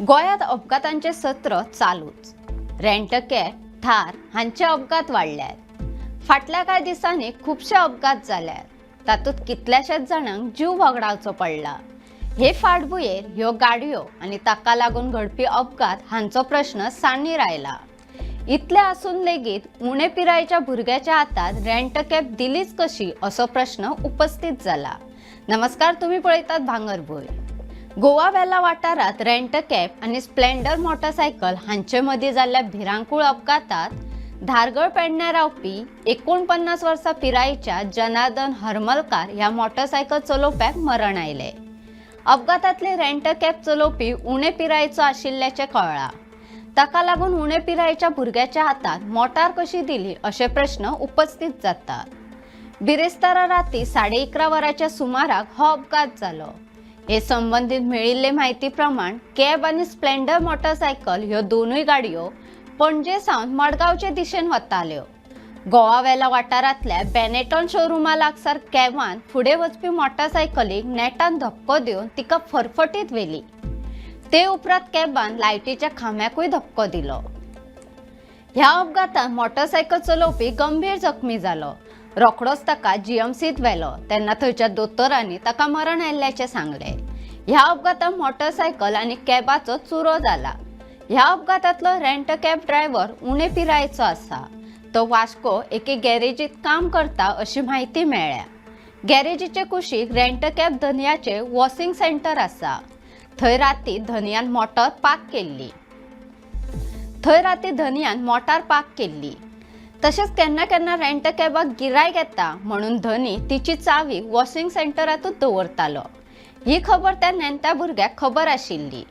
गोयात अपघातांचे सत्र चालूच। Rent cab, Thar हांचे अपघात वाढल्यात। फाटल्या काही दिसांनी खूपशे अपघात जाल्यात। तातूंत कितल्याशाच जाणांक जीव वगडावचो पडला। हे फाटभुंयेर ह्यो गाडयो आनी ताका लागून घडपी अपघात हांचो प्रश्न सान्नीर आयला। इतले आसून लेगीत उणे पिरायेच्या भुरग्याच्या हातात रेंट कॅब दिलीच कशी असो प्रश्न उपस्थित जाला। नमस्कार, तुम्ही पळयतात भांगरभूंय। गोवा वेल्हा वाठारात रेंट कॅब आनी स्प्लेंडर मोटरसायकल हांचे मदीं जाल्ल्या भिरांकूळ अपघातात धारगळ पेडण्यां रावपी 49 वर्सां पिरायेच्या जनार्दन हरमलकार ह्या मोटरसायकल चलोवप्याक मरण आयले। अपघातांतले रेंट कॅब चलोवपी उणे पिरायेचो आशिल्ल्याचें कळ्ळां। ताका लागून उणे पिरायेच्या भुरग्याच्या हातांत मोटार कशी दिली अशे प्रश्न उपस्थित जातात। बिरेस्तारा राती 11:30 वरांच्या सुमाराक हो अपघात जालो। हे संबंधीत मेळिल्ले म्हायती प्रमाण कॅब आनी स्प्लेंडर मोटरसायकल ह्यो दोनूय गाडयो पणजे सावन मडगांवचे दिशेन वताल्यो। गोवा वेल्हा वाठारांतल्या बेनेटॉन शोरूमा लागसार कॅबान फुडें वचपी मोटरसायकलीक नेटान धपको दिवन तिका फरफटीत व्हेली। ते उपरांत कॅबान लायटीच्या खांब्याकूय धपको दिलो। ह्या अपघातांत मोटरसायकल चलोवपी गंभीर जखमी जालो। रोखडोच ताका जीएमसीत व्हेलो तेन्ना थंयच्या दोतोरांनी ताका मरण आयिल्ल्याचें सांगले। ह्या अपघातांत मोटरसायकल आनी कॅबाचो चुरो जाला। ह्या अपघातांतलो रेंट कॅब ड्रायव्हर उणे पिरायेचो आसा। तो वास्को एके गॅरेजीत काम करता अशी म्हायती मेळ्ळ्या। गॅरेजीचे कुशीक रेंट कॅब धन्याचे वॉशिंग सेंटर आसा। थंय राती धन्यान मोटार पार्क केल्ली। तशेंच केन्ना केन्ना रेंट कॅबाक गिरायक येता म्हणून धनी तिची चावी वॉशिंग सेंटरांतूच दवरतालो। ही खबर त्या नेण्ट्या भुरग्याक खबर आशिल्ली।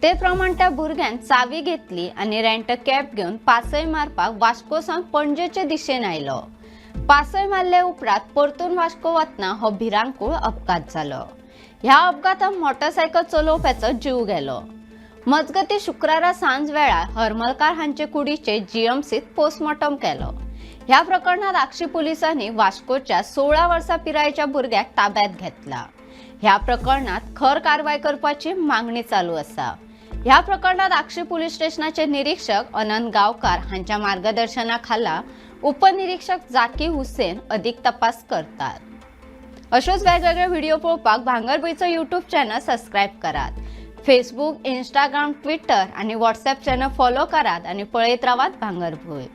ते प्रमाण त्या भुरग्यान चावी घेतली आनी रेंट कॅब घेवन पासय मारपाक वास्को सावन पणजेचे दिशेन आयलो। पासय मारले उपरांत परतून वास्को वतना हो भिरांकूळ अपघात जालो। ह्या अपघातांत मोटरसायकल चलोवप्याचो जीव गेलो। मजगतीं शुक्रारा सांज वेळार हरमलकार हांचे कुडीचे जीएमसीत पोस्टमॉर्टम केलो। ह्या प्रकरणात आक्षी पुलिसांनी वास्कोच्या 16 वर्सां पिरायेच्या भुरग्याक ताब्यात घेतला। ह्या प्रकरणात खर कारवाय करपाची मागणी चालू आसा। ह्या प्रकरणात आक्षी पोलीस स्टेशनाचे निरीक्षक अनंत गांवकार हांच्या मार्गदर्शनाखाला उपनिरीक्षक जाकी हुसेन अधिक तपास करतात। अशोच वेगवेगळे व्हिडिओ पळोवपाक भांगरभूंयचो यूट्यूब चॅनल सबस्क्राईब करात। फेसबुक, इंस्टाग्राम, ट्विटर आणि व्हॉट्सॲप चॅनल फॉलो करात आणि पळयत रावात भांगरभूंय।